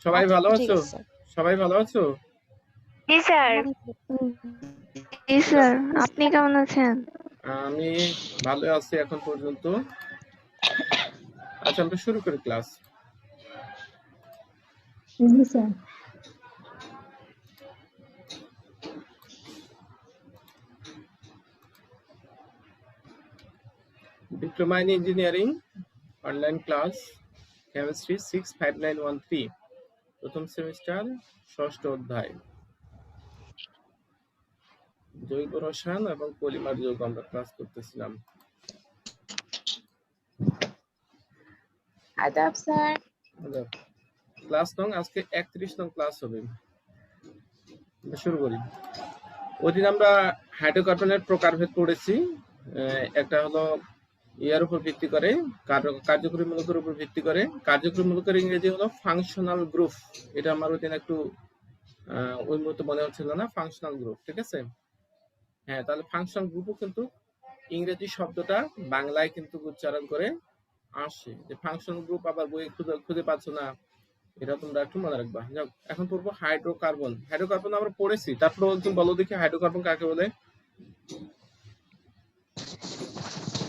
সবাই আচ্ছা ভালো ঠিক আছো? আছে স্যার। সবাই ভালো আছো? জি স্যার। জি স্যার, আপনি কেমন আছেন? আমি ভালো আছি এখন পর্যন্ত। আচ্ছা, আমরা শুরু করি class. G sir. Diploma in engineering online class chemistry 65913 প্রথম সেমিস্টার ষষ্ঠ অধ্যায় জৈব রসায়ন এবং পলিমার যৌগ আমরা ক্লাস করতেছিলাম। আদাব স্যার। ক্লাস নং আজকে 31 নং ক্লাস হবে। শুরু করি। ওইদিন আমরা হাইড্রোকার্বনের প্রকারভেদ পড়েছি। একটা হলো ইয়ার উপর ভিত্তি করে, কার্যকরী মূলকের উপর ভিত্তি করে। কার্যকরী মূলকের ইংরেজি হলো ফাংশনাল গ্রুপ। এটা আমার ওইদিন একটু ওই মুহূর্তে মনে হচ্ছিল না, ফাংশনাল গ্রুপ। ঠিক আছে, হ্যাঁ, তাহলে ফাংশনাল গ্রুপও কিন্তু ইংরেজি শব্দটা বাংলায় কিন্তু উচ্চারণ করে আসে। যে ফাংশনাল গ্রুপ আবার বই খুঁজে পাচ্ছ না, এটা তোমরা একটু মনে রাখবা। যাক, এখন পড়বো হাইড্রোকার্বন। হাইড্রোকার্বন আমরা পড়েছি, তারপরে একটু বলো দেখি হাইড্রোকার্বন কাকে বলে।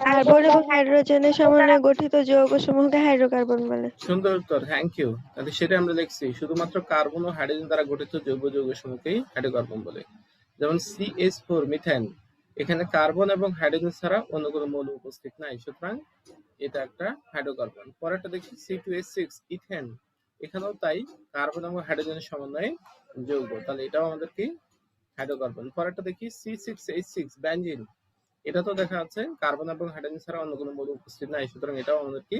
কার্বন এবং হাইড্রোজেনের সমন্বয়ে গঠিত যৌগসমূহকে হাইড্রোকার্বন বলে। সুন্দর উত্তর, থ্যাংক ইউ। তাহলে সেটা আমরা লিখছি, শুধুমাত্র কার্বন ও হাইড্রোজেন দ্বারা গঠিত জৈব যৌগসমূহকেই হাইড্রোকার্বন বলে। যেমন CH4 মিথেন, এখানে কার্বন এবং হাইড্রোজেন ছাড়া অন্য কোনো মৌল উপস্থিত নাই, সুতরাং এটা একটা হাইড্রোকার্বন। পরেরটা দেখি C2H6 ইথেন, এখানেও তাই, কার্বন এবং হাইড্রোজেনের সমন্বয়ে যৌগ, তাহলে এটাও আমাদের কি হাইড্রোকার্বন। পরেরটা দেখি C6H6 বেনজিন, এটা তো দেখা যাচ্ছে কার্বন এবং হাইড্রোজেন ছাড়া অন্য কোনো মৌল উপস্থিত নাই, সুতরাং এটাও আমাদের কি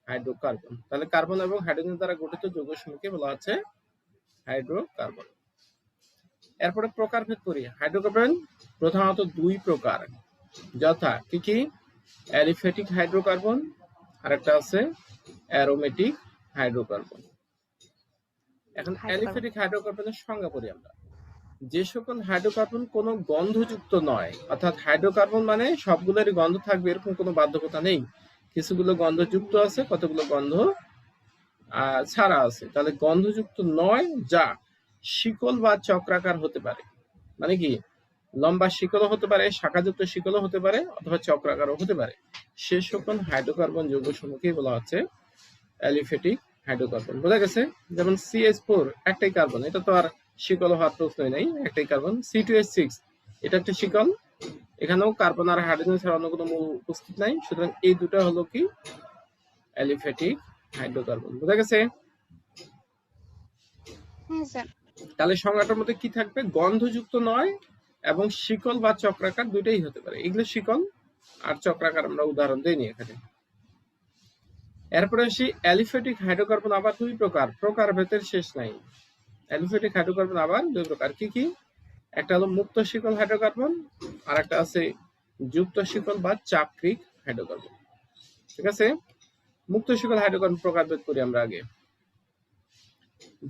হাইড্রোকার্বন। তাহলে কার্বন এবং হাইড্রোজেন দ্বারা গঠিত যৌগসমূহকে বলা হচ্ছে হাইড্রোকার্বন। এরপরে প্রকারভেদ করি। হাইড্রোকার্বন প্রধানত দুই প্রকার, যথা কি কি? অ্যালিফ্যাটিক হাইড্রোকার্বন আর একটা আছে অ্যারোমেটিক হাইড্রোকার্বন। এখন অ্যালিফ্যাটিক হাইড্রোকার্বনের সংজ্ঞা পড়ি আমরা। যে সকল হাইড্রোকার্বন কোনো গন্ধযুক্ত নয়, অর্থাৎ হাইড্রোকার্বন মানে সবগুলোরই গন্ধ থাকবে এরকম কোনো বাধ্যকতা নেই, কিছুগুলো গন্ধযুক্ত আছে, কতগুলো গন্ধ ছাড়া আছে। তাহলে গন্ধযুক্ত নয়, যা শিকল বা চক্রাকার হতে পারে, মানে কি লম্বা শিকলও হতে পারে, শাখাযুক্ত শিকলও হতে পারে, অথবা চক্রাকারও হতে পারে, সে সকল হাইড্রোকার্বন যৌগসমূহকে বলা হচ্ছে অ্যালিফ্যাটিক হাইড্রোকার্বন। বোঝা গেছে? যেমন CH4 একটাই কার্বন, এটা তো আর শিকল হওয়ার প্রশ্নই নাই, একটাই কার্বন। C2H6 এটা একটা শিকল, এখানেও কার্বন আর হাইড্রোজেন ছাড়া অন্য কোনো মৌল উপস্থিত নাই, সুতরাং এই দুটো হলো কি অ্যালিফ্যাটিক হাইড্রোকার্বন। বোঝা গেছে? হ্যাঁ স্যার। তাহলে সংজ্ঞাটার মধ্যে কি থাকবে? গন্ধযুক্ত নয় এবং শিকল বা চক্রাকার দুইটাই হতে পারে। এগুলো শিকল আর চক্রাকার আমরা উদাহরণ দেইনি এখানে। এরপরে আসি অ্যালিফ্যাটিক হাইড্রোকার্বন আবার দুই প্রকার, প্রকারভেদের শেষ নাই। অ্যালিফ্যাটিক হাইড্রোকার্বন আবার দুই প্রকার, কি কি? একটা হলো মুক্ত শিকল হাইড্রোকার্বন, আর একটা আছে যুক্ত শিকল বা চাক্রিক হাইড্রোকার্বন। ঠিক আছে, মুক্ত শিকল হাইড্রোকার্বন প্রকারভেদ করি আমরা আগে।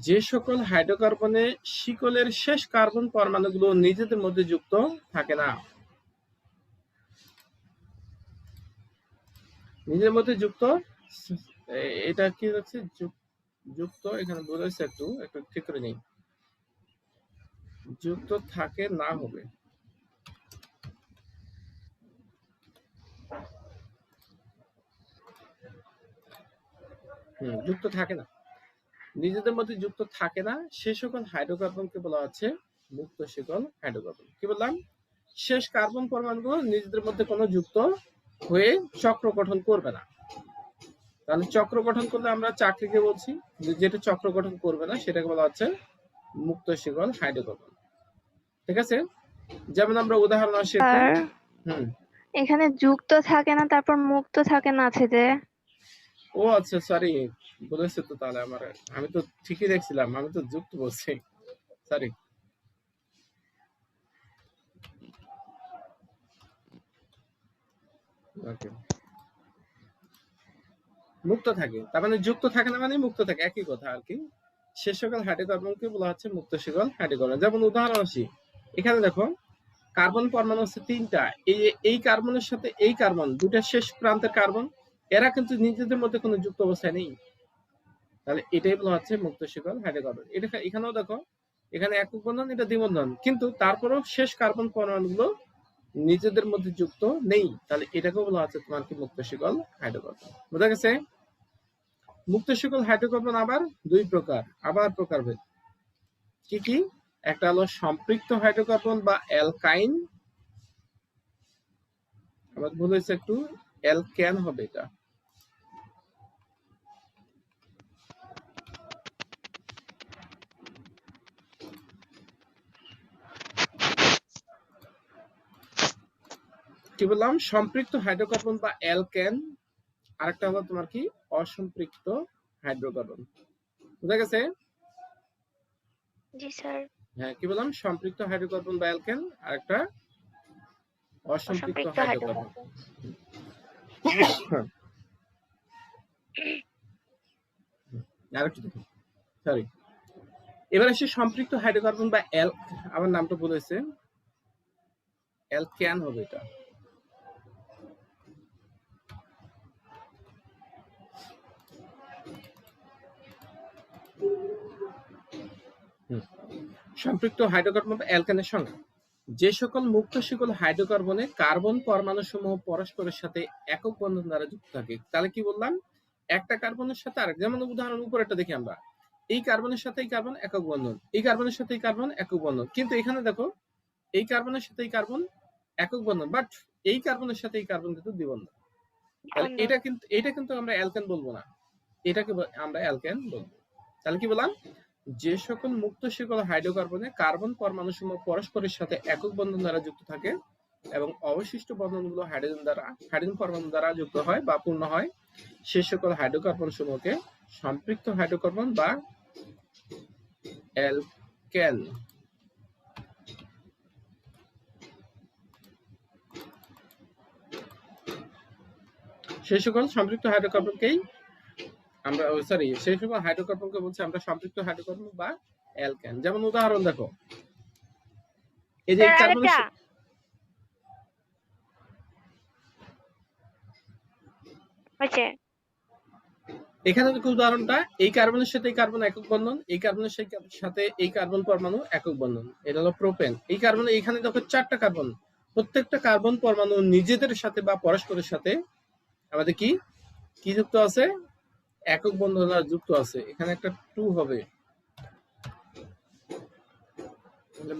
যে সকল হাইড্রোকার্বনে শিকলের শেষ কার্বন পরমাণুগুলো নিজেদের মধ্যে যুক্ত থাকে না, নিজের মধ্যে যুক্ত, এটা কি হচ্ছে যুক্ত, এখানে বোঝাচ্ছে একটু একটু ঠিক করে নেই, যুক্ত থাকে না হবে, যুক্ত থাকে না, নিজেদের মধ্যে যুক্ত থাকে না, সে সকল হাইড্রোকার্বনকে বলা হচ্ছে মুক্ত শিকল হাইড্রোকার্বন। কি বললাম? শেষ কার্বন পরমাণুগুলো নিজেদের মধ্যে কোনো যুক্ত হয়ে চক্র গঠন করবে না। তাহলে চক্র গঠন করলে আমরা চাকরিকে বলছি, যেটা চক্র গঠন করবে না সেটাকে বলা হচ্ছে মুক্ত শিকল হাইড্রোকার্বন। ঠিক আছে, যেমন আমরা উদাহরণ আসি। এখানে যুক্ত থাকে না, তারপর মুক্ত থাকে না আছে যে। ও আচ্ছা, সরি, বলেছে তো, তাহলে আমার, আমি তো ঠিকই দেখছিলাম, আমি তো যুক্ত বলছি, সরি। মুক্ত থাকে, তার মানে যুক্ত থাকে না মানে মুক্ত থাকে, একই কথা আর কি। সে সকল হাইড্রোকার্বনকে বলা হচ্ছে মুক্ত শিকল হাইড্রোকার্বন। যেমন উদাহরণ আসি, এখানে দেখো কার্বন পরমাণু হচ্ছে তিনটা, এই কার্বনের সাথে এই কার্বন, দুটা শেষ প্রান্তের কার্বন, এরা কিন্তু নিজেদের মধ্যে কোনো যুক্ত অবস্থায় নেই। তাহলে এটাই বলা হচ্ছে মুক্ত শিকল হাইড্রোকার্বন। এটা এখানেও দেখো, এখানে একক বন্ধন, এটা দ্বিবন্ধন, কিন্তু তারপরেও শেষ কার্বন পরমাণুগুলো নিজেদের মধ্যে যুক্ত নেই, তাহলে এটাকেও বলা হচ্ছে তোমার কি মুক্ত শিকল হাইড্রোকার্বন। বোঝা গেছে? মুক্ত শিকল হাইড্রোকার্বন আবার দুই প্রকার, আবার প্রকারভেদ। কি কি? একটা হলো সম্পৃক্ত হাইড্রোকার্বন বা অ্যালকাইন, আবার ভুল হয়েছে একটু, অ্যালকেন হবে এটা। কি বললাম? সম্পৃক্ত হাইড্রোকার্বন বা অ্যালকেন, আরেকটা হলো তোমার কি অসম্পৃক্ত হাইড্রোকার্বন। বুঝা গেছে? জি স্যার। হ্যাঁ, কি বললাম? সম্পৃক্ত হাইড্রোকার্বন বা অ্যালকেন, আরেকটা অসম্পৃক্ত অসম্পৃক্ত হাইড্রোকার্বন। আরেকটু দেখুন, সরি। এবার আসে সম্পৃক্ত হাইড্রোকার্বন বা আমার নামটা বলেছে, অ্যালকেন হবে এটা। সম্পৃক্ত হাইড্রোকার্বন বা অ্যালকেনের সংজ্ঞা: যে সকল মুক্ত শিকল হাইড্রোকার্বনে কার্বন পরমাণু সমূহ পরস্পরের সাথে একক বন্ধন দ্বারা যুক্ত থাকে। তাহলে কি বললাম? একটা কার্বনের সাথে আরেক, যেমন উদাহরণ উপরেরটা দেখি আমরা, এই কার্বনের সাথে এই কার্বন একক বন্ধন, এই কার্বনের সাথে এই কার্বন একক বন্ধন, কিন্তু এখানে দেখো এই কার্বনের সাথে এই কার্বন একক বন্ধন, বাট এই কার্বনের সাথে এই কার্বন কিন্তু দ্বিবন্ধন। তাহলে এটা কিন্তু আমরা অ্যালকেন বলবো না, এটাকে আমরা অ্যালকেন বলবো। তাহলে কি বললাম? যে সকল মুক্ত শিকল হাইড্রোকার্বনে কার্বন পরমাণু সমূহ পরস্পরের সাথে একক বন্ধন দ্বারা যুক্ত থাকে এবং অবশিষ্ট বন্ধনগুলো হাইড্রোজেন পরমাণু দ্বারা যুক্ত হয় বা পূর্ণ হয়, সে সকল হাইড্রোকার্বন সমূহকে সম্পৃক্ত হাইড্রোকার্বন বা অ্যালকেন। সেই সকল সম্পৃক্ত হাইড্রোকার্বনকেই আমরা সেই সকল হাইড্রোকার্বনকে বলছি আমরা সম্পৃক্ত হাইড্রোকার্বন বা অ্যালকেন। যেমন উদাহরণ দেখো, এই যে কার্বনের এখানে দেখো উদাহরণটা, এই কার্বনের সাথে এই কার্বন একক বন্ধন, এই কার্বনের সাথে এই কার্বন পরমাণু একক বন্ধন, এটা হলো প্রোপেন। এই কার্বন, এখানে দেখো চারটা কার্বন, প্রত্যেকটা কার্বন পরমাণু নিজেদের সাথে বা পরস্পরের সাথে আমাদের কি কি যুক্ত আছে? একক বন্ধন দ্বারা যুক্ত আছে। এখানে একটা 2 হবে,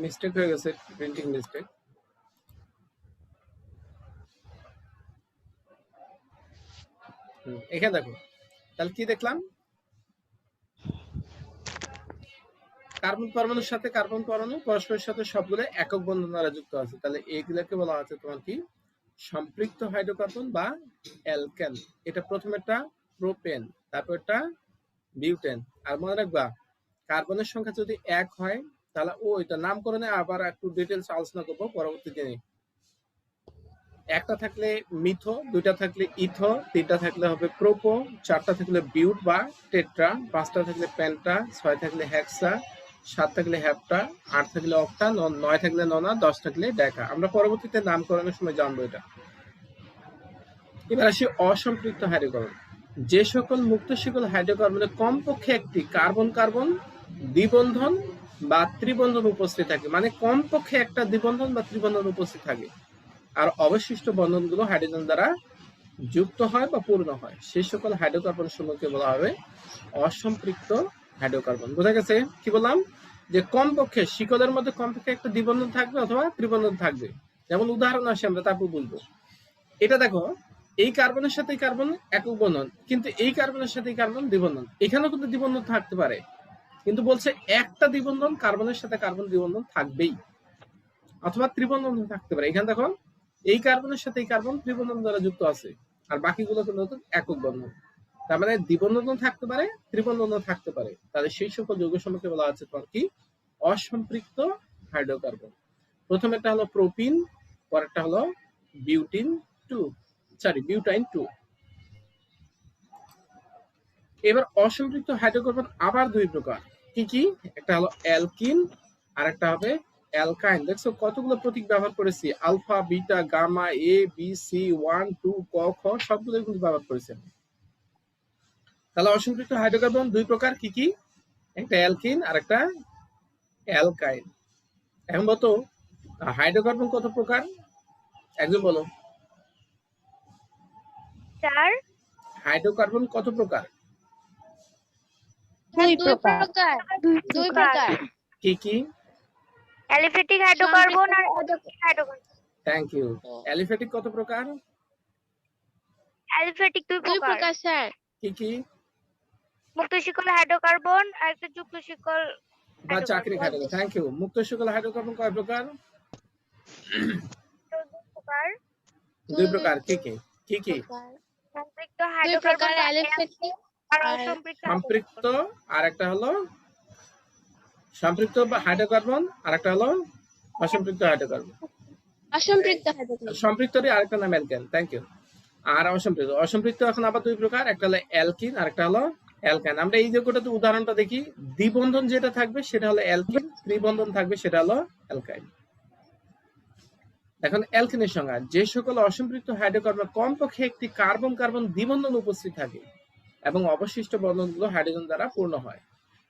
মিস্টেক হয়ে গেছে, প্রিন্টিং মিস্টেক। এখানে দেখো, তাহলে কি দেখলাম? কার্বন পরমাণুর সাথে কার্বন পরমাণু পরস্পরের সাথে সবগুলো একক বন্ধন দ্বারা যুক্ত আছে, তাহলে এইগুলোকে বলা হচ্ছে তোমার কি সম্পৃক্ত হাইড্রোকার্বন বা অ্যালকেন। এটা প্রথমেরটা প্রোপেন, তারপরটা বিউটেন। আর মনে রাখবা, কার্বনের সংখ্যা যদি 1 হয় তাহলে এটা নামকরণে আবার একটু ডিটেইলস আলোচনা করব পরবর্তী দিনে। একটা থাকলে মিথো, দুইটা থাকলে ইথো, তিনটা থাকলে হবে প্রোপো, চারটা থাকলে বিউট বা টেট্রা, পাঁচটা থাকলে পেন্টা, 6 থাকলে হেক্সা, 7 থাকলে হেপ্টা, 8 থাকলে অক্টা, 9 থাকলে ননা, 10 থাকলে ডেকা। আমরা পরবর্তীতে নামকরণের সময় জানবো এটা। এবার আসি অসম্পৃক্ত হাইড্রোকার্বন। যে সকল মুক্ত শিকল হাইড্রোকার্বনে কমপক্ষে একটি কার্বন কার্বন দ্বিবন্ধন বা ত্রিবন্ধন উপস্থিত থাকে, মানে কমপক্ষে একটা দ্বিবন্ধন বা ত্রিবন্ধন উপস্থিত থাকে, আর অবশিষ্ট বন্ধনগুলো হাইড্রোজেন দ্বারা যুক্ত হয় বা পূর্ণ হয়, সেই সকল হাইড্রোকার্বন সমূহকে বলা হবে অসম্পৃক্ত হাইড্রোকার্বন। বোঝা গেছে? কি বললাম? যে কমপক্ষে শিকলের মধ্যে কমপক্ষে একটা দ্বিবন্ধন থাকবে অথবা ত্রিবন্ধন থাকবে। যেমন উদাহরণ আসে, আমরা তারপর বলবো। এটা দেখো, এই কার্বনের সাথে এই কার্বন একক বন্ধন, কিন্তু এই কার্বনের সাথে এই কার্বন দ্বিবন্ধন। এখানেও কিন্তু দ্বিবন্ধন থাকতে পারে, কিন্তু বলছে একটা দ্বিবন্ধন কার্বনের সাথে কার্বন দ্বিবন্ধন থাকবেই, অথবা ত্রিবন্ধন থাকতে পারে। এখানে দেখো, এই কার্বনের সাথে এই কার্বন ত্রিবন্ধন দ্বারা যুক্ত আছে, আর বাকিগুলো কিন্তু একক বন্ধন। তার মানে দ্বিবন্ধন থাকতে পারে, ত্রিবন্ধন থাকতে পারে। তাহলে সেই সকল যৌগ সমূহকে বলা হচ্ছে তোমার কি অসম্পৃক্ত হাইড্রোকার্বন। প্রথমেরটা হলো প্রোপিন, পরেরটা হলো বিউটাইন 2। এবার অসম্পৃক্ত হাইড্রোকার্বন আবার দুই প্রকার। কি কি? একটা হলো অ্যালকিন, আর একটা হবে অ্যালকাইন। দেখছো কতগুলো প্রতীক ব্যবহার করেছি, আলফা, বিটা, গামা, এ, বি, সি, 1, 2, ক, খ, সবগুলো কিন্তু ব্যবহার করেছি। তাহলে অসম্পৃক্ত হাইড্রোকার্বন দুই প্রকার, কি কি? একটা অ্যালকিন আর একটা অ্যালকাইন। এখন বলতো হাইড্রোকার্বন কত প্রকার? একজন বলো। স্যার হাইড্রোকার্বন কত প্রকার? দুই দুই প্রকার। দুই প্রকার। কি কি? অ্যালিফ্যাটিক হাইড্রোকার্বন আর অ্যাডোকিক হাইড্রোকার্বন। Thank you. অ্যালিফ্যাটিক কত প্রকার? অ্যালিফ্যাটিক দুই প্রকার স্যার। কি কি? মুক্ত শিকল হাইড্রোকার্বন আর একটা যুক্ত শিকল বা চাকরিক হাইড্রোকার্বন। Thank you. মুক্ত শিকল হাইড্রোকার্বন কয় প্রকার? প্রকার। দুই প্রকার। কি কি? কি কি? সম্পৃক্ত হাইড্রোকার্বন অ্যালিফ্যাটিক আর আর অসম্পৃক্ত সম্পৃক্ত আর একটা হলো সম্পৃক্ত বা হাইড্রোকার্বন, আর একটা হলো অসম্পৃক্ত হাইড্রোকার্বন। অসম্পৃক্ত হাইড্রোকার্বন। সম্পৃক্তরই আরেকটা নাম অ্যালকেন। Thank you. আর অসম্পৃক্ত, অসম্পৃক্ত এখন আবার দুই প্রকার, একটা হলো অ্যালকিন আর একটা হলো অ্যালকাইন। আমরা এই যে কোটাতে উদাহরণটা দেখি, দ্বিবন্ধন যেটা থাকবে সেটা হলো অ্যালকিন, ত্রিবন্ধন থাকবে সেটা হলো অ্যালকাইন। এখন অ্যালকিনের সংজ্ঞা, যে সকল অসম্পৃক্ত হাইড্রোকার্বন কমপক্ষে একটি কার্বন কার্বন দ্বিবন্ধন উপস্থিত থাকে এবং অবশিষ্ট বন্ধনগুলো হাইড্রোজেন দ্বারা পূর্ণ হয়,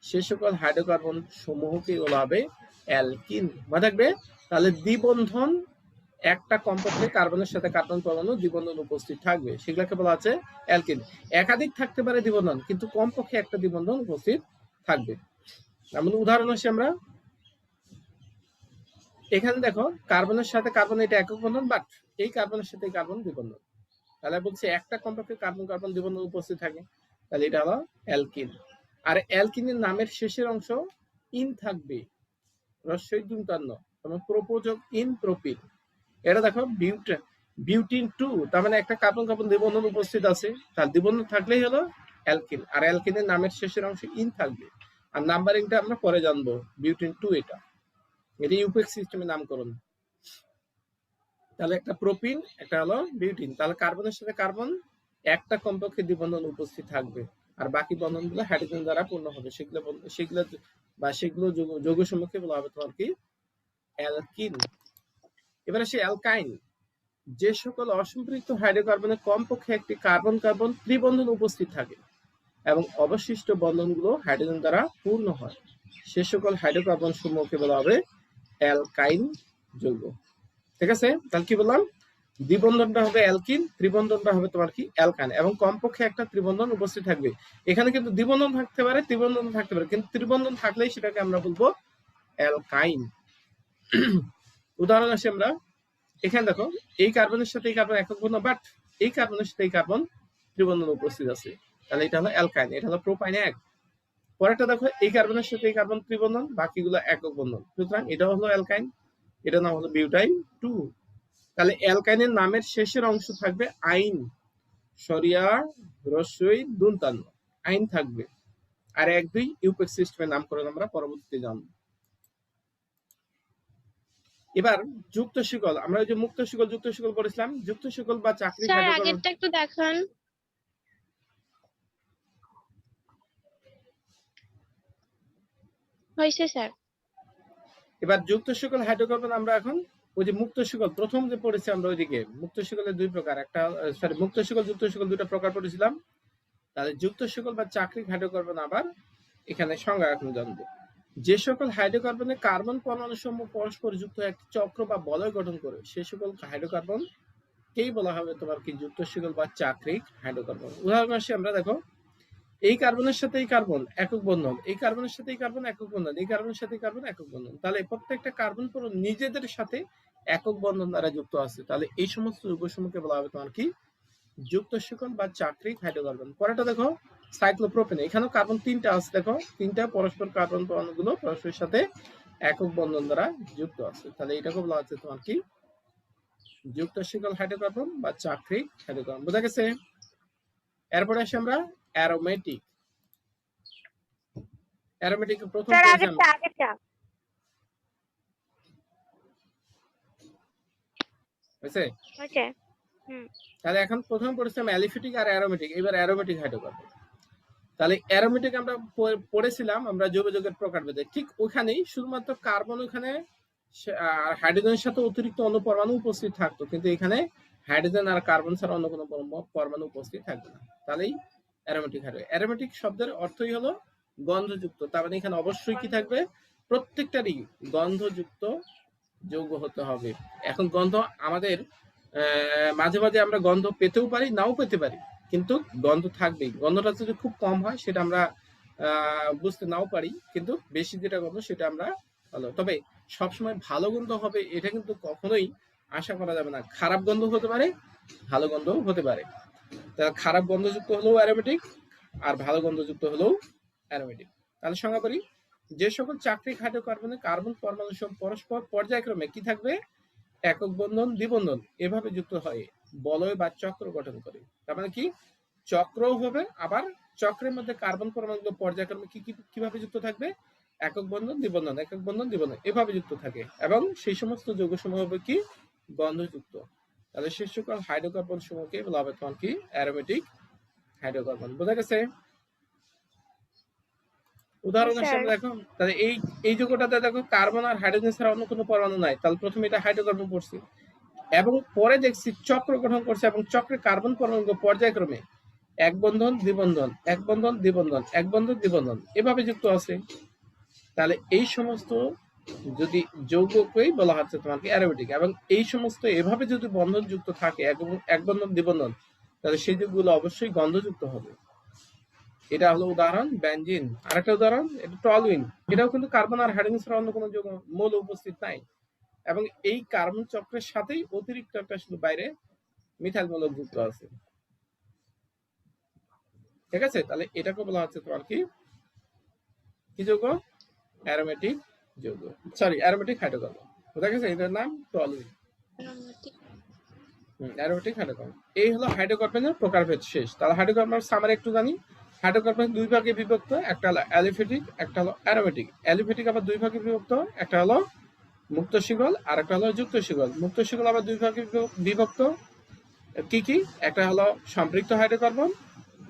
সে সকল হাইড্রোকার্বন সমূহকে বলা হবে অ্যালকিন। মনে থাকবে, তাহলে দ্বিবন্ধন একটা কমপক্ষে কার্বনের সাথে কার্বন পরমাণু দ্বিবন্ধন উপস্থিত থাকবে, সেগুলোকে বলা আছে অ্যালকিন। একাধিক থাকতে পারে দ্বিবন্ধন, কিন্তু কমপক্ষে একটা দ্বিবন্ধন উপস্থিত থাকবে। যেমন উদাহরণ আসি আমরা, এখানে দেখো কার্বনের সাথে কার্বন এটা একক বন্ধন, বাট এই কার্বনের সাথে কার্বন দ্বিবন্ধন, তাহলে বলছে একটা কমপক্ষে কার্বন কার্বন দ্বিবন্ধন উপস্থিত থাকে, তাহলে এটা হলো অ্যালকিন। আর অ্যালকিনের নামের শেষের অংশ ইন থাকবে, রস্যই দন্তান্ন, যেমন প্রোপোজক ইন প্রোপিন। এটা দেখো বিউটিন 2, তার মানে একটা কার্বন কার্বন দ্বিবন্ধন উপস্থিত আছে, তার দ্বিবন্ধন থাকলেই হলো অ্যালকিন। আর অ্যালকিনের নামের শেষের অংশ ইন থাকবে। আর নাম্বারিংটা আমরা পরে জানবো। বিউটিন 2 এটা ইউপেক সিস্টেমের নামকরণ। তাহলে একটা প্রোপিন, একটা হলো বিউটিন, তাহলে কার্বনের সাথে কার্বন একটা কমপক্ষে দ্বিবন্ধন উপস্থিত থাকবে, আর বাকি বন্ধনগুলো হাইড্রোজেন দ্বারা পূর্ণ হবে। সেগুলো যৌগ সমূহকে বলা হবে তোমার কি অ্যালকিন। এবারে সে অ্যালকাইন, যে সকল অসম্পৃক্ত হাইড্রোকার্বনে কমপক্ষে একটি কার্বন কার্বন ত্রিবন্ধন উপস্থিত থাকে এবং অবশিষ্ট বন্ধনগুলো হাইড্রোজেন দ্বারা পূর্ণ হয়, সে সকল হাইড্রোকার্বন সমূহকে বলা হবে অ্যালকাইন যৌগ। ঠিক আছে, তাহলে কি বললাম? দ্বিবন্ধনটা হবে অ্যালকিন, ত্রিবন্ধনটা হবে তোমার কি অ্যালকাইন, এবং কমপক্ষে একটা ত্রিবন্ধন উপস্থিত থাকবে। এখানে কিন্তু দ্বিবন্ধন থাকতে পারে, ত্রিবন্ধন থাকতে পারে, কিন্তু ত্রিবন্ধন থাকলেই সেটাকে আমরা বলবো অ্যালকাইন। উদাহরণ আসি আমরা, এখানে দেখো এই কার্বনের সাথে এই কার্বন একক বন্ধন, বাট এই কার্বনের সাথে এই কার্বন ত্রিবন্ধন উপস্থিত আছে, তাহলে এটা হলো অ্যালকাইন, এটা হলো প্রোপাইন 1। পরেরটা দেখো এই কার্বনের সাথে এই কার্বন ত্রিবন্ধন, বাকিগুলো একক বন্ধন, সুতরাং এটা হলো অ্যালকাইন, এটা নাম হলো বিউটাইন 2। তাহলে অ্যালকাইনের নামের শেষের অংশ থাকবে আইন, সরিয়া রস্যই দন্তান্ন, আইন থাকবে। আর 1-2 ইউপেক সিস্টেমের নামকরণ আমরা পরবর্তীতে জানবো। এবার যুক্ত শিকল, আমরা ওই যে মুক্ত শিকল যুক্ত শিকল পড়েছিলাম, যুক্ত শিকল বা চাকরি স্যার আগেরটা একটু দেখান। হয়েছে স্যার। এবার যুক্ত শিকল হাইড্রোকার্বন আমরা এখন ওই যে মুক্ত শিকল প্রথম যে পড়েছি আমরা, ওইদিকে মুক্ত শিকলের দুই প্রকার, একটা সরি মুক্ত শিকল যুক্ত শিকল দুটো প্রকার পড়েছিলাম। তাহলে যুক্ত শিকল বা চাকরিক হাইড্রোকার্বন আবার এখানে সংজ্ঞা এখন জানবো। যে সকল হাইড্রোকার্বনে কার্বন পরমাণু সমূহ পরস্পর যুক্ত একটি চক্র বা বলয় গঠন করে, সে সকল হাইড্রোকার্বন কেই বলা হবে তোমার কি যুক্ত শিকল বা চাকরিক হাইড্রোকার্বন। উদাহরণ আসি আমরা, দেখো এই কার্বনের সাথে এই কার্বন একক বন্ধন, এই কার্বনের সাথে এই কার্বন একক বন্ধন, এই কার্বনের সাথে এই কার্বন একক বন্ধন, তাহলে প্রত্যেকটা কার্বন পরমাণু নিজেদের সাথে একক বন্ধন দ্বারা যুক্ত আছে, তাহলে এই সমস্ত যৌগসমূহকে বলা হবে তোমার কি যুক্ত শিকল বা চাকরিক হাইড্রোকার্বন। পরেরটা দেখো সাইক্লোপ্রোপেন, এখানেও কার্বন 3টা আছে, দেখো 3টা পরস্পর কার্বন পরমাণুগুলো পরস্পরের সাথে একক বন্ধন দ্বারা যুক্ত আছে, তাহলে এটাকে বলা হচ্ছে তোমার কি যুক্ত শিকল হাইড্রোকার্বন বা চাকরিক হাইড্রোকার্বন। বোঝা গেছে? এরপরে আসি আমরা অ্যারোমেটিক। অ্যারোমেটিক প্রথম স্যার পড়েছিলাম, আগেরটা হয়েছে? হয়েছে। তাহলে এখন প্রথম পড়েছিলাম অ্যালিফেটিক আর অ্যারোমেটিক, এবার অ্যারোমেটিক হাইড্রোকার্বন। তাহলে অ্যারোমেটিক আমরা পড়েছিলাম আমরা যৌগের প্রকারভেদে, ঠিক ওখানেই শুধুমাত্র কার্বন ওখানে আর হাইড্রোজেনের সাথে অতিরিক্ত অন্য পরমাণু উপস্থিত থাকতো, কিন্তু এখানে হাইড্রোজেন আর কার্বন ছাড়া অন্য কোনো পরমাণু উপস্থিত থাকবে না, তাহলেই অ্যারোমেটিক হাইড্রোকার্বন। অ্যারোমেটিক শব্দের অর্থই হলো গন্ধযুক্ত। তার মানে এখানে অবশ্যই কি থাকবে, প্রত্যেকটারই গন্ধযুক্ত যৌগ হতে হবে। এখন গন্ধ আমাদের মাঝে মাঝে আমরা গন্ধ পেতেও পারি, নাও পেতে পারি, কিন্তু গন্ধ থাকবেই। গন্ধটা যদি খুব কম হয় সেটা আমরা বুঝতে নাও পারি, কিন্তু বেশি যেটা গন্ধ সেটা আমরা ভালো। তবে সবসময় ভালো গন্ধ হবে এটা কিন্তু কখনোই আশা করা যাবে না। খারাপ গন্ধ হতে পারে, ভালো গন্ধ হতে পারে। তা খারাপ গন্ধযুক্ত হলেও অ্যারোমেটিক, আর ভালো গন্ধযুক্ত হলেও অ্যারোমেটিক। তাহলে সংজ্ঞা করি, যে সকল চাকরিক হাইড্রোকার্বনে কার্বন পরমাণু সব পরস্পর পর্যায়ক্রমে কি থাকবে, একক বন্ধন দ্বিবন্ধন এভাবে যুক্ত হয়, বলয় বা চক্র গঠন করে। তার মানে কি, চক্রও হবে, আবার চক্রের মধ্যে কার্বন পরমাণুগুলো পর্যায়ক্রমে কিভাবে যুক্ত থাকবে, একক বন্ধন দ্বিবন্ধন, একক বন্ধন দ্বিবন্ধন এভাবে যুক্ত থাকে, এবং সেই সমস্ত যৌগসমূহ হবে কি, গন্ধযুক্ত। তাহলে সেই সকল হাইড্রোকার্বন সমূহকে বলা হবে তখন কি, অ্যারোমেটিক হাইড্রোকার্বন। বোঝা গেছে? উদাহরণ স্যার হিসেবে দেখো, তাহলে এই যৌগটাতে দেখো কার্বন আর হাইড্রোজেন ছাড়া অন্য কোনো পরমাণু নাই, তাহলে প্রথমে এটা হাইড্রোকার্বন পড়ছি, এবং পরে দেখছি চক্র গঠন করছে, এবং চক্রে কার্বন পরমাণু পর্যায়ক্রমে এক বন্ধন দ্বিবন্ধন, এক বন্ধন দ্বিবন্ধন, এক বন্ধন দ্বিবন্ধন এভাবে যুক্ত আছে। তাহলে এই সমস্ত যদি যৌগকেই বলা হচ্ছে তোমাকে অ্যারোমেটিক, এবং এই সমস্ত এভাবে যদি বন্ধন যুক্ত থাকে এক বন্ধন দ্বিবন্ধন, তাহলে সেই যৌগগুলো অবশ্যই গন্ধযুক্ত হবে। এটা হলো উদাহরণ বেনজিন। আরেকটা উদাহরণ এটা টলুইন, এটাও কিন্তু কার্বন আর হাইড্রোজেন ছাড়া অন্য কোনো যৌগ মৌল উপস্থিত নাই, এবং এই কার্বন চক্রের সাথেই অতিরিক্ত একটা শুধু বাইরে মিথাইল মূলক যুক্ত আছে। ঠিক আছে, তাহলে এটাকে বলা হচ্ছে তোমার কি যৌগ, অ্যারোমেটিক যৌগ, সরি অ্যারোমেটিক হাইড্রোকার্বন। বুঝা গেছে, এটার নাম টলুইন, অ্যারোমেটিক হাইড্রোকার্বন। এই হলো হাইড্রোকার্বনের প্রকারভেদ শেষ। তাহলে হাইড্রোকার্বন সামারি একটু জানি। হাইড্রোকার্বন দুই ভাগে বিভক্ত, একটা হলো অ্যালিফেটিক, একটা হলো অ্যারোমেটিক। অ্যালিফেটিক আবার দুই ভাগে বিভক্ত, একটা হলো মুক্ত শিকল আর একটা হলো যুক্ত শিকল। মুক্ত শিকল আবার দুই ভাগে বিভক্ত, কি কি, একটা হলো সম্পৃক্ত হাইড্রোকার্বন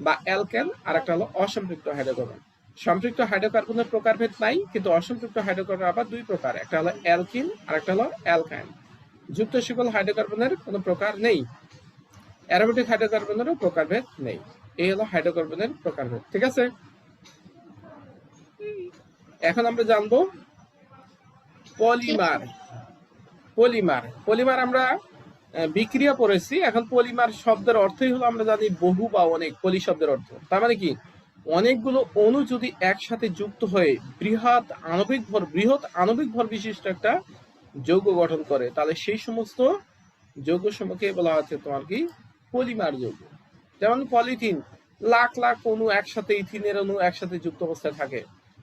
বা অ্যালকেন, আর একটা হলো অসম্পৃক্ত হাইড্রোকার্বন। সম্পৃক্ত হাইড্রোকার্বনের প্রকারভেদ নাই, কিন্তু অসম্পৃক্ত হাইড্রোকার্বন আবার দুই প্রকার, একটা হলো অ্যালকিন আর একটা হলো অ্যালকাইন। যুক্ত শিকল হাইড্রোকার্বনের কোনো প্রকার নেই, অ্যারোমেটিক হাইড্রোকার্বনেরও প্রকারভেদ নেই। এই হলো হাইড্রোকার্বনের প্রকারভেদ। ঠিক আছে, এখন আমরা জানবো পলিমার। পলিমার পলিমার আমরা বিক্রিয়া পড়েছি, এখন পলিমার শব্দের অর্থই হলো আমরা জানি বহু বা অনেক। পলি শব্দের অর্থ তার মানে কি, অনেকগুলো অণু যদি একসাথে যুক্ত হয়ে বৃহৎ আণবিক ভর বিশিষ্ট একটা যৌগ গঠন করে, তাহলে সেই সমস্ত যৌগ সমূহকে বলা হচ্ছে তোমার কি, পলিমার যৌগ। যেমন পলিথিন, লাখ লাখ অণু একসাথে, ইথিনের অণু একসাথে যুক্ত অবস্থায় থাকে।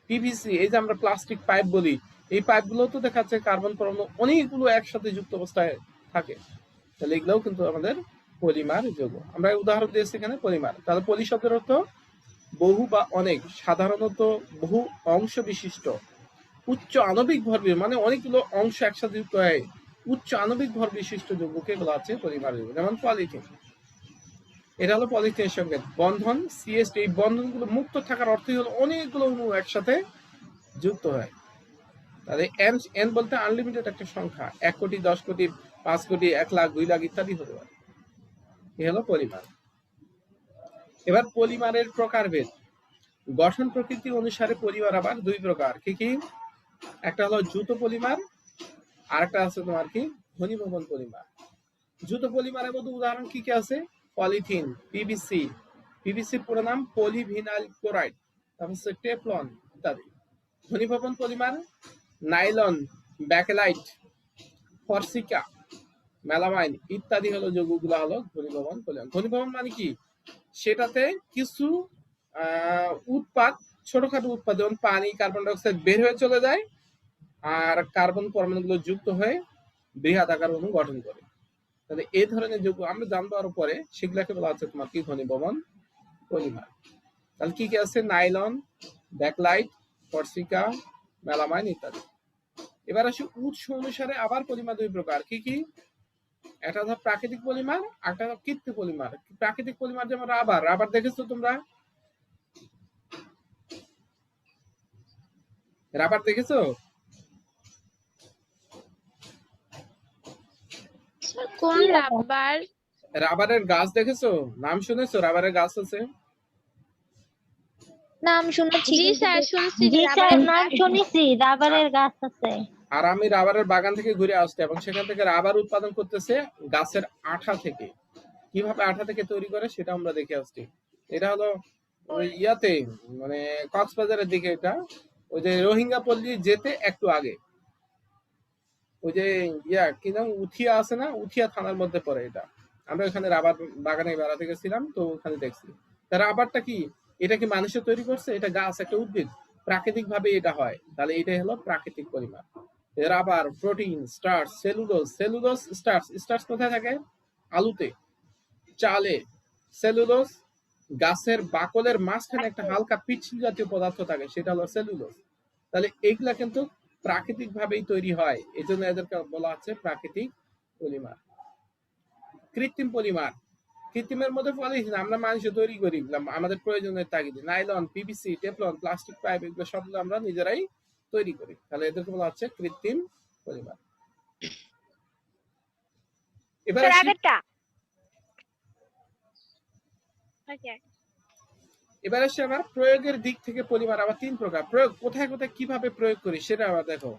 পিভিসি, এই যে আমরা প্লাস্টিক পাইপ বলি, এই পাইপগুলো তো দেখা যাচ্ছে কার্বন পরমাণু অনেকগুলো একসাথে যুক্ত অবস্থায় থাকে, তাহলে এগুলোও কিন্তু আমাদের পলিমার যৌগ। আমরা উদাহরণ দিয়েছি এখানে পলিমার। তাহলে পলি শব্দের অর্থ বহু বা অনেক, সাধারণত বহু অংশ বিশিষ্ট, উচ্চ আণবিক ভর, মানে অনেকগুলো অংশ একসাথে যুক্ত হয় উচ্চ আণবিক ভর বিশিষ্ট যৌগকে বলা হচ্ছে পলিমার যৌগ। যেমন পলিথিন, এটা হলো পলিথিনের সঙ্গে বন্ধন সিএস, এই বন্ধনগুলো মুক্ত থাকার অর্থই হলো অনেকগুলো অণু একসাথে যুক্ত হয়। তাহলে এন বলতে আনলিমিটেড একটা সংখ্যা, 1 কোটি, 10 কোটি, 5 কোটি, 1 লাখ, 2 লাখ ইত্যাদি হতে পারে। এই হলো পলিমার। এবার পলিমারের প্রকারভেদ। গঠন প্রকৃতি অনুসারে পলিমার আবার দুই প্রকার, কি কি, একটা হলো দ্রুত পলিমার, আর একটা আছে তোমার কি, ঘনীভবন পলিমার। দ্রুত পলিমারের মধ্যে উদাহরণ কি কি আছে, পলিথিন, পিভিসি, পিভিসির পুরো নাম পলিভিনাইল ক্লোরাইড, তারপর হচ্ছে টেফলন ইত্যাদি। ঘনীভবন পলিমার নাইলন, ব্যাকেলাইট, ফরসিকা, মেলামাইন ইত্যাদি হলো যৌগগুলো হলো ঘনীভবন পলিমার। ঘনীভবন মানে কি, সেটাতে কিছু উৎপাদ, ছোটখাটো উৎপাদ যেমন পানি, কার্বন ডাই অক্সাইড বের হয়ে চলে যায়, আর কার্বন পরমাণুগুলো যুক্ত হয়ে বৃহৎ আকার অণু গঠন করে। তাহলে এই ধরনের যৌগ আমরা জানবো আরো পরে, সেগুলাকে বলা হচ্ছে তোমার কি, ঘনীভবন পলিমার। তাহলে কি কি আছে, নাইলন, ব্যাকলাইট, ফরসিকা, মেলামাইন ইত্যাদি। এবার আসি উৎস অনুসারে আবার পলিমার দুই প্রকার, কি কি, একটা হলো প্রাকৃতিক পলিমার, একটা হলো কৃত্রিম পলিমার। প্রাকৃতিক পলিমার যেমন রাবার, রাবার দেখেছো তোমরা, রাবার দেখেছো, কোন রাবার? রাবারের গাছ দেখেছো, নাম শুনেছো, রাবারের গাছ আছে, নাম শুনেছি জি কিন্তু স্যার শুনছি জি স্যার রাবারের নাম গাছ। শুনেছি রাবারের গাছ আছে। আর আমি রাবারের বাগান থেকে ঘুরে আসছি এবং সেখান থেকে রাবার উৎপাদন করতেছে গাছের আঠা থেকে। কিভাবে আঠা থেকে তৈরি করে সেটা আমরা দেখে আসছি। এটা হলো ওই ইয়াতে, মানে কক্সবাজারের দিকে, এটা ওই যে রোহিঙ্গা পল্লী যেতে একটু আগে, ওই যে কি নাম, উথিয়া আছে না, উথিয়া থানার মধ্যে পড়ে এটা। আমরা ওখানে রাবার বাগানে বেড়াতে গেছিলাম, তো ওখানে দেখছি। তা রাবারটা কি, এটা কি মানুষে তৈরি করছে? এটা গাছ, একটা উদ্ভিদ, প্রাকৃতিক ভাবে এটা হয়। তাহলে এটাই হলো প্রাকৃতিক পরিমাণ। Rubber, protein, starch, cellulose, cellulose, starch. Starch কোথায় থাকে? আলুতে, চালে। সেলুলোজ, গাছের বাকলের মাঝখানে একটা হালকা পিচ্ছিল জাতীয় পদার্থ থাকে, সেটা হলো সেলুলোজ। তাহলে এইগুলা কিন্তু প্রাকৃতিক ভাবেই তৈরি হয়, এই জন্য এদেরকে বলা হচ্ছে প্রাকৃতিক পলিমার। কৃত্রিম পলিমার, কৃত্রিমের মধ্যে পলিথিন আমরা মানুষে তৈরি করি আমাদের প্রয়োজনের তাগিদে। Nylon, PVC, Teflon, plastic pipe, এগুলো সবগুলো আমরা নিজেরাই তৈরি করি। তাহলে এদেরকে বলা হচ্ছে কৃত্রিম পলিমার। এবার স্যার আসি, আগেরটা। ওকে। এবার আসি আবার প্রয়োগের দিক থেকে। পলিমার আবার তিন প্রকার। প্রয়োগ কোথায় কোথায় কিভাবে প্রয়োগ করি সেটা আবার দেখো।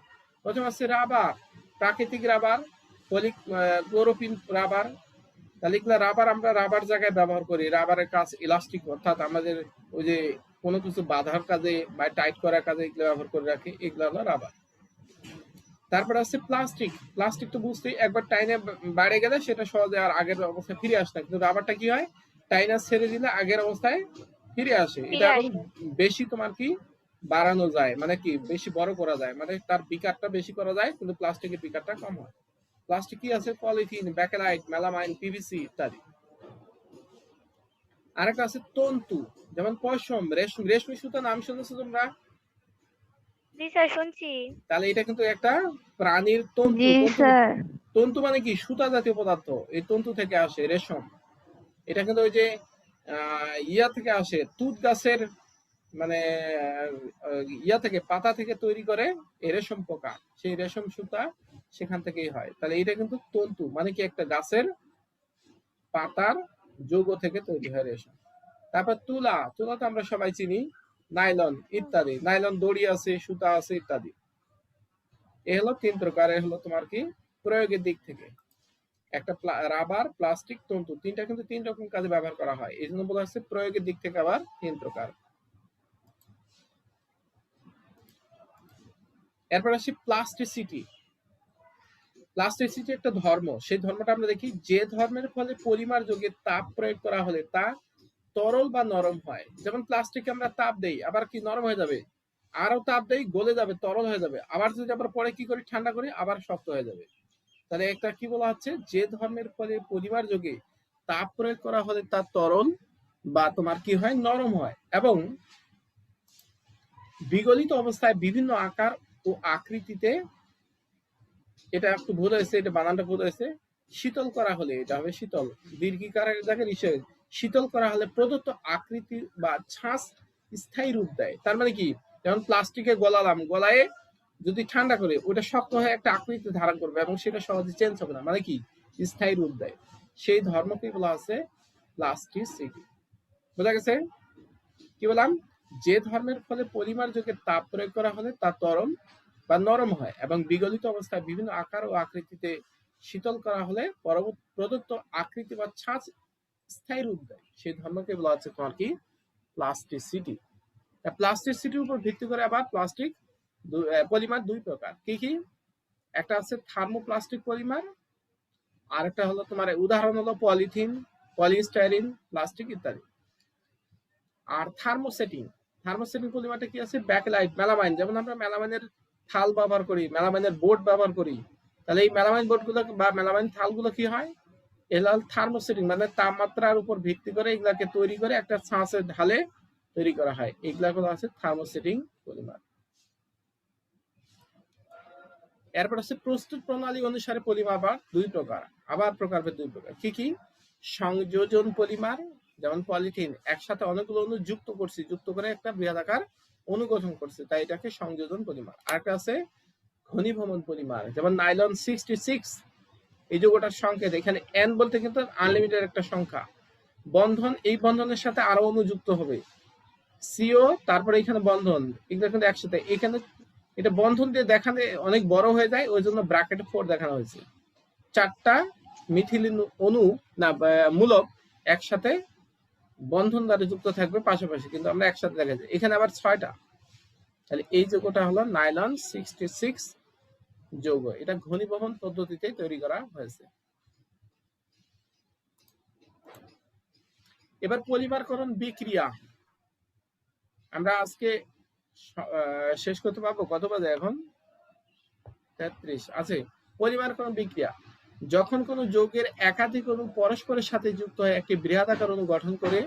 প্রথম আছে রাবার, প্রাকৃতিক রাবার, ক্লোরোফিল রাবার। তাহলে এগুলা রাবার আমরা রাবার জায়গায় ব্যবহার করি। রাবারের কাজ ইলাস্টিক, অর্থাৎ আমাদের ওই যে কোনো কিছু বাঁধার কাজে বা টাইট করার কাজে এগুলো ব্যবহার করে রাখি, এগুলো হলো রাবার। তারপরে আছে প্লাস্টিক। প্লাস্টিক তো বুঝতেই, একবার টাইনে বাড়ে গেলে সেটা সহজে আর আগের অবস্থায় ফিরে আসে না। কিন্তু রাবারটা কি হয়, টাইনা ছেড়ে দিলে আগের অবস্থায় ফিরে আসে। এটা এবং বেশি তোমার কি বাড়ানো যায়, মানে কি বেশি বড় করা যায়, মানে তার বিকারটা বেশি করা যায়, কিন্তু প্লাস্টিকের বিকারটা কম হয়। প্লাস্টিক কি আছে, পলিথিন, ব্যাকেলাইট, মেলামাইন, পিভিসি ইত্যাদি। আরেকটা আছে তন্তু, যেমন পশম, রেশমি সুতা, নাম শুনেছো তোমরা? জি স্যার শুনছি। তাহলে এটা কিন্তু একটা প্রাণীর তন্তু। জি তন্তু, স্যার। তন্তু মানে কি, সুতা জাতীয় পদার্থ। এই তন্তু থেকে আসে রেশম। এটা কিন্তু ওই যে ইয়া থেকে আসে, তুত গাছের, মানে ইয়া থেকে, পাতা থেকে তৈরি করে এই রেশম পোকা, সেই রেশম সুতা সেখান থেকেই হয়। তাহলে এটা কিন্তু তন্তু, মানে কি একটা গাছের পাতার যৌগ থেকে তৈরি হয় রেশম। তারপর তুলা, তুলা তো আমরা সবাই চিনি। নাইলন ইত্যাদি, নাইলন দড়ি আছে, সুতা আছে ইত্যাদি। এ হলো তিন প্রকার। এ হলো তোমার কি প্রয়োগের দিক থেকে। একটা রাবার, প্লাস্টিক, তন্তু, তিনটা কিন্তু তিন রকম কাজে ব্যবহার করা হয়, এই জন্য বলা হচ্ছে প্রয়োগের দিক থেকে আবার তিন প্রকার। এরপর আসি প্লাস্টিসিটি। প্লাস্টিসিটি একটা ধর্ম। সেই ধর্মটা আমরা দেখি, যে ধর্মের ফলে পলিমার যোগে তাপ প্রয়োগ করা হলে তা তরল বা নরম হয়। যেমন প্লাস্টিকে আমরা তাপ দেই, আবার কি নরম হয়ে যাবে, আরো তাপ দেই গলে যাবে, তরল হয়ে যাবে, আবার যদি আবার পরে কি করি, ঠান্ডা করি, আবার শক্ত হয়ে যাবে। তাহলে একটা কি বলা হচ্ছে, যে ধর্মের ফলে পলিমার যোগে তাপ প্রয়োগ করা হলে তা তরল বা তোমার কি হয়, নরম হয়, এবং বিগলিত অবস্থায় বিভিন্ন আকার ও আকৃতিতে, এটা একটু ভুল হয়েছে, এটা বানানটা ভুল হয়েছে, শীতল করা হলে, এটা হবে শীতল, দীর্ঘিকারের জায়গায় নিষেধ, শীতল করা হলে প্রদত্ত আকৃতি বা ছাঁচ স্থায়ী রূপ দেয়। তার মানে কি, যেমন প্লাস্টিকে গলালাম, গলায় যদি ঠান্ডা করে ওটা শক্ত হয়ে একটা আকৃতি ধারণ করবে এবং সেটা সহজে চেঞ্জ হবে না, মানে কি স্থায়ী রূপ দেয়। সেই ধর্মকে বলা আছে প্লাস্টিসিটি। বোঝা গেছে? কি বললাম, যে ধর্মের ফলে পলিমার যোগে তাপ প্রয়োগ করা হলে তা তরল বা নরম হয় এবং বিগলিত অবস্থায় বিভিন্ন আকার ও আকৃতিতে শীতল করা হলে প্রদত্ত আকৃতি বা ছাঁচ স্থায়ী রূপ দেয়, সেই ধর্মকে বলা হচ্ছে তোমার কি প্লাস্টিসিটি। প্লাস্টিসিটির উপর ভিত্তি করে আবার প্লাস্টিক পলিমার দুই প্রকার। কি কি? একটা আছে থার্মোপ্লাস্টিক পলিমার, আর একটা হলো তোমার, উদাহরণ হলো পলিথিন, পলিস্টাইরিন, প্লাস্টিক ইত্যাদি। আর থার্মোসেটিং, থার্মোসেটিং পলিমারটা কি আছে, ব্যাকলাইট, মেলামাইন, যেমন আমরা মেলামাইনের থাল ব্যবহার করি, মেলামাইনের বোর্ড ব্যবহার করি। তাহলে এই মেলামাইন বোর্ডগুলো বা মেলামাইন থালগুলো কি হয়, এগুলো থার্মোসেটিং, মানে তাপমাত্রার উপর ভিত্তি করে এগুলাকে তৈরি করে একটা ছাঁচে ঢালে তৈরি করা হয়, এগুলো আছে থার্মোসেটিং পলিমার। এরপর আছে প্রস্তুত প্রণালী অনুসারে পলিমার আবার দুই প্রকার, আবার প্রকারভেদ দুই প্রকার। কি কি? সংযোজন পলিমার, যেমন পলিথিন একসাথে অনেকগুলো অণু যুক্ত করছি, যুক্ত করে একটা বৃহদাকার অণু গঠন করছে, তাই এটাকে সংযোজন পলিমার। আরেকটা আছে ঘনীভবন পলিমার, যেমন নাইলন 66, এই যৌগটার সংকেত, এখানে এন বলতে কিন্তু আনলিমিটেড একটা সংখ্যা, বন্ধন, এই বন্ধনের সাথে আরো অণু যুক্ত হবে, সিও, তারপরে এখানে বন্ধন, এগুলো কিন্তু একসাথে। এখানে এটা বন্ধন দিয়ে দেখালে অনেক বড় হয়ে যায়, ওই জন্য ব্র্যাকেটে 4 দেখানো হয়েছে। 4টা মিথিলিন অণু না মূলক একসাথে বন্ধন দ্বারা যুক্ত থাকবে পাশাপাশি, কিন্তু আমরা একসাথে দেখা যায়। এখানে আবার 6টা, তাহলে এই যৌগটা হলো নাইলন 66 যৌগ। এটা ঘনীভবন পদ্ধতিতে তৈরি করা হয়েছে। এবার পলিমারকরণ বিক্রিয়া আমরা আজকে শেষ করতে পারবো। কত বাজে এখন? 33 আছে। পলিমারকরণ বিক্রিয়া, যখন কোনো যৌগের একাধিক অণু পরস্পরের সাথে যুক্ত হয়ে একটি বৃহদাকার অণু গঠন করে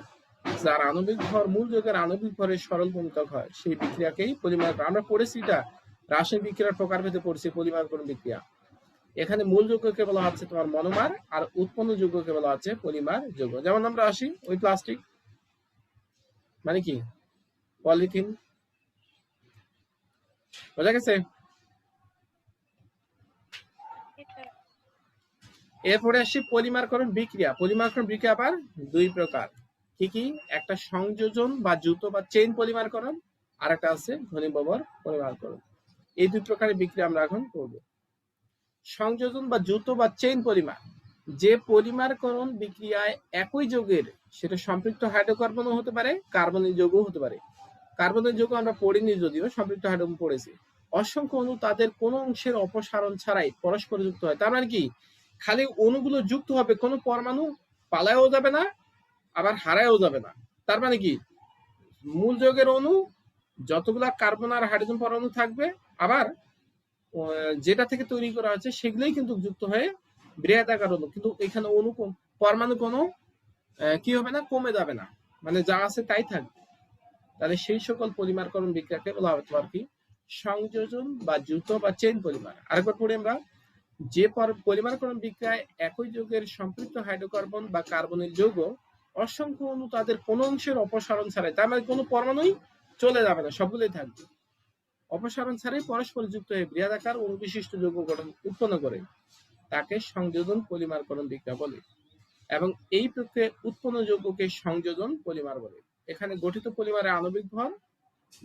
যার আণবিক ভর মূল যৌগের আণবিক ভরের সরল গুণিতক হয়, সেই বিক্রিয়াকেই পলিমারকরণ। আমরা পড়েছি এটা, রাসায়নিক বিক্রিয়ার প্রকারভেদে পড়ছি পলিমারকরণ বিক্রিয়া। এখানে মূল যৌগকে বলা হচ্ছে তোমার মনোমার, আর উৎপন্ন যৌগকে বলা হচ্ছে পলিমার যৌগ। যেমন আমরা আসি ওই প্লাস্টিক মানে কি পলিথিন, বোঝা গেছে? এরপরে আসি পলিমারকরণ বিক্রিয়া। পলিমারকরণ বিক্রিয়া আবার 2 প্রকার। কি কি? একটা সংযোজন বা যুত বা চেইন পলিমারকরণ, আর একটা আছে ঘনীভবন পলিমারকরণ। এই 2 প্রকারের বিক্রিয়া আমরা এখন করব। সংযোজন বা যুত বা চেইন পলিমার, যে পলিমারকরণ বিক্রিয়ায় একই যৌগের, সেটা সম্পৃক্ত হাইড্রোকার্বনও হতে পারে, কার্বনিক যৌগও হতে পারে। কার্বনিক যৌগ আমরা পড়িনি, যদিও সম্পৃক্ত হাইড্রোকার্বন পড়েছি। অসংখ্য অণু তাদের কোনো অংশের অপসারণ ছাড়াই পরস্পর যুক্ত হয়। তার মানে কি? খালি অণুগুলো যুক্ত হবে, কোনো পরমাণু পালায়ও যাবে না, আবার হারায়ও যাবে না। তার মানে কি? মূল যৌগের অণু যতগুলা কার্বন আর হাইড্রোজেন পরমাণু থাকবে, আবার যেটা থেকে তৈরি করা হচ্ছে সেগুলোই কিন্তু যুক্ত হয়ে বৃহদাকার অণু, কিন্তু এখানে অণু পরমাণু কোনো কি হবে না, কমে যাবে না, মানে যা আছে তাই থাকবে। তাহলে সেই সকল পলিমারকরণ বিক্রিয়াকে বলা হবে তোমার কি? সংযোজন বা যুত বা চেইন পলিমার। আরেকবার পড়ি আমরা, যে পলিমারকরণ বিক্রিয়ায় একই যৌগের সম্পৃক্ত হাইড্রোকার্বন বা কার্বনের যৌগ অসংখ্য অণু তাদের কোনো অংশের অপসারণ ছাড়াই, তার মানে কোনো পরমাণুই চলে যাবে না, সবগুলোই থাকবে, অপসারণ ছাড়াই পরস্পর যুক্ত হয়ে বৃহদাকার অণু বিশিষ্ট যৌগ গঠন উৎপন্ন করে, তাকে সংযোজন পলিমারকরণ বিক্রিয়া বলে। এবং এই প্রক্রিয়ায় উৎপন্ন যৌগকে সংযোজন পলিমার বলে। এখানে গঠিত পলিমারের আণবিক ভর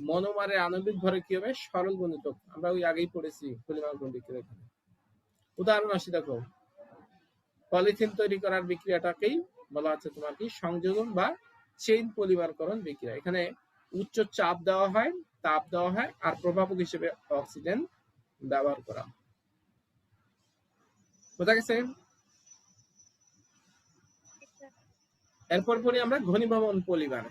মনোমারের আণবিক ভরে কি হবে? সরল গুণিতক। আমরা ওই আগেই পড়েছি পলিমারকরণ বিক্রিয়া। এখানে উদাহরণ আসি, দেখো পলিথিন তৈরি করার বিক্রিয়াটাকেই বলা হচ্ছে তোমার কি? সংযোজন বা চেইন পলিমারকরণ বিক্রিয়া। এখানে উচ্চ চাপ দেওয়া হয়, তাপ দেওয়া হয়, আর প্রভাবক হিসেবে অক্সিজেন ব্যবহার করা। বোঝা গেছে? এরপর পরে আমরা ঘনীভবন পলিমার,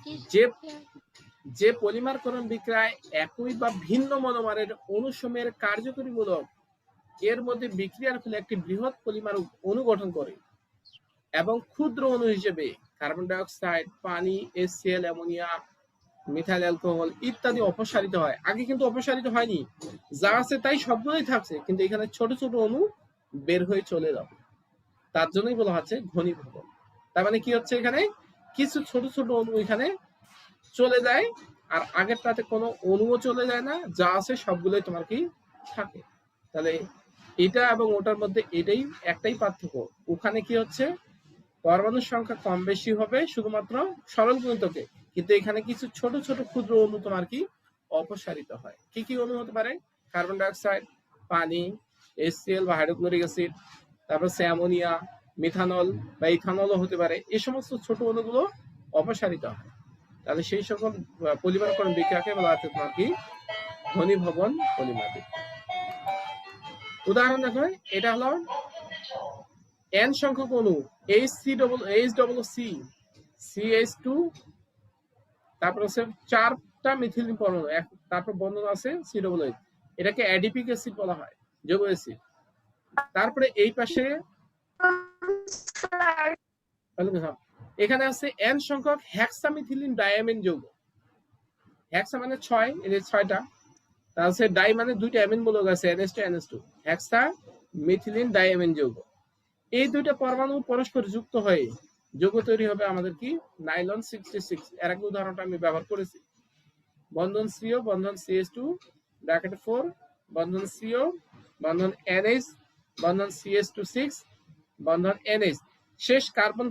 যে পলিমারকরণ বিক্রিয়ায় একই বা ভিন্ন মনোমারের অণুসমূহের কার্যকরীমূলক এর মধ্যে বিক্রিয়ার ফলে একটি বৃহৎ পলিমার অণু গঠন করে এবং ক্ষুদ্র অণু হিসেবে কার্বন ডাই অক্সাইড, পানি, HCl, অ্যামোনিয়া, মিথাইল অ্যালকোহল ইত্যাদি অপসারিত হয়। আগে কিন্তু অপসারিত হয়নি, যা আছে তাই সবগুলোই থাকছে, কিন্তু এখানে ছোট ছোট অণু বের হয়ে চলে যাবে, তার জন্যই বলা হচ্ছে ঘনীভবন। তার মানে কি হচ্ছে? এখানে কিছু ছোট ছোট অণু এখানে চলে যায়, আর আগেরটাতে কোনো অণুও চলে যায় না, যা আছে সবগুলোই তোমার কি থাকে। তাহলে এটা এবং ওটার মধ্যে এটাই একটাই পার্থক্য, ওখানে কি হচ্ছে? পরমাণুর সংখ্যা কম বেশি হবে শুধুমাত্র সরল গুণিতকে, কিন্তু এখানে কিছু ছোট ছোট ক্ষুদ্র অণু তোমার কি অপসারিত হয়। কি কি অণু হতে পারে? কার্বন ডাই অক্সাইড, পানি, HCl বা হাইড্রোক্লোরিক অ্যাসিড, তারপর অ্যামোনিয়া, মিথানল বা ইথানলও হতে পারে। এই সমস্ত ছোট অণুগুলো অপসারিত হয়। তাহলে সেই সকল পলিমারকরণ বিক্রিয়াকে বলা হচ্ছে তোমার কি? ঘনীভবন পলিমার বিক্রিয়া। উদাহরণ দেখো, এটা হলো n সংখ্যক অণু HCCH2, তারপর হচ্ছে 4টা মিথিলিন পরমাণু, তারপর বন্ধন আছে COOH, এটাকে অ্যাডিপিক অ্যাসিড বলা হয়, যৌগ অ্যাসিড। তারপরে এই পাশে এখানে আছে n সংখ্যক হেক্সামিথিলিন ডাইঅ্যামিন যৌগ। হেক্সা মানে 6, এর 6টা, তার হচ্ছে ডাই মানে 2টা অ্যামিন মূলক আছে, NH2 NH2, হেক্সা মিথিলিন ডাইঅ্যামিন যৌগ। এই 2টা পরমাণু পরস্পর যুক্ত হয়ে যৌগ তৈরি হবে আমাদের কি? নাইলন 66। এর আগে উদাহরণটা আমি ব্যবহার করেছি। বন্ধন CO, বন্ধন CH2, ব্র্যাকেটে 4, বন্ধন CO, বন্ধন NH, বন্ধন CH2 6, বন্ধন NH। শেষ কার্বন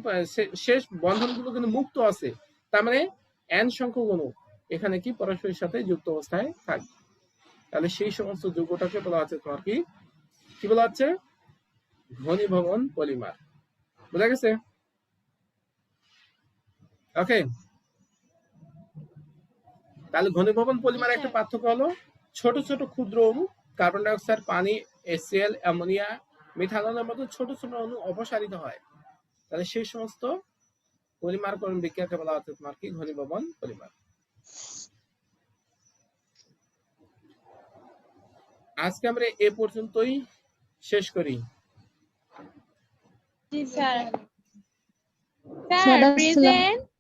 শেষ বন্ধনগুলো কিন্তু মুক্ত আছে, তার মানে n সংখ্যক অণু। এখানে কি পরস্পরের সাথে যুক্ত অবস্থায় থাকবে। তাহলে সেই সমস্ত যৌগটাকে বলা হচ্ছে তোমার কি বলা হচ্ছে? ঘনীভবন পলিমার। বুঝা গেছে? ওকে, তাহলে ঘনীভবন পলিমার একটা পার্থক্য হলো ছোট ছোট ক্ষুদ্র অণু, কার্বন ডাই অক্সাইড, পানি, HCl, অ্যামোনিয়া, মিথানলের মতো ছোট ছোট অণু অপসারিত হয়। তাহলে সেই সমস্ত পলিমারকরণ বিক্রিয়াকে বলা হচ্ছে তোমার কি? ঘনীভবন পলিমার। আজকে আমরা এ পর্যন্তই শেষ করি। জি স্যার। Sir, present.